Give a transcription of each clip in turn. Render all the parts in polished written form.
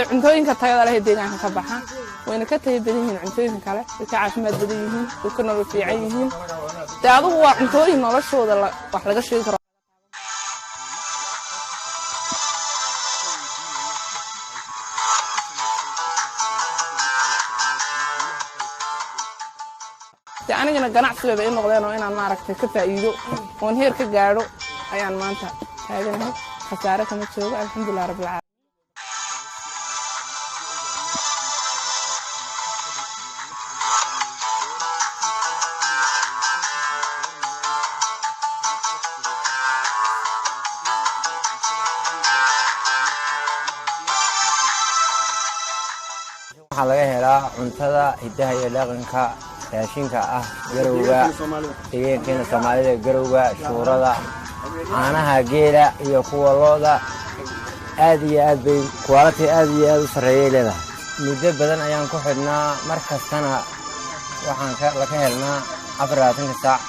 cuntooyinka tayada leh deegaanka ka baxa wayna ka tayo badan yihiin cuntooyinka kale ka caafimaad badan yihiin ka nolol fiican yihiin adigu waa cuntooyin noloshooda wax laga sheegi karo anigana ganacsiga ay noqdeen oo inaan maaragtay ka faa'iido oo heer ka gaaro ayaan maanta taaganahay khasaare kama joogo alxamdulillaah rabbil caalamiin waxaa laga helaa cuntada hidaha iyo dhaqanka raashinka ah garowga deegaankeena Soomaalida garowga shuurada caanaha geela iyo kuwa looda aad iyo aad bay quality aad iyo aad u sareeyay leedahay muddo badan ayaan ku xidhnaa markastana waxaan ka helnaa 24 saac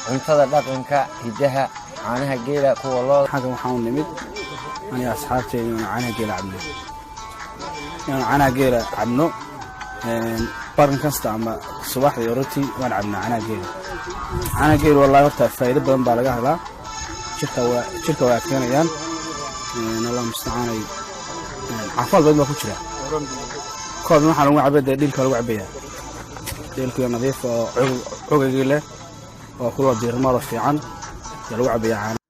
cuntada dhaqanka hidaha caanaha geela kuwa looda waxaan u nimid aniga asxaabteena caanaha geela cabno caanaha geela cabno barn kasta ama subaxdii oroti waan cabnaa caanaha geela wallahi horta faa'iido badan baa laga helaa jirka waa keenayaan Allah musta'aan caafimaad badan baa ku jira koob waxaa lagu cabaa dhilka lagu cabaya dhilku nadiif oo cogagii leh oo kula diirmada fiican lagu cabaya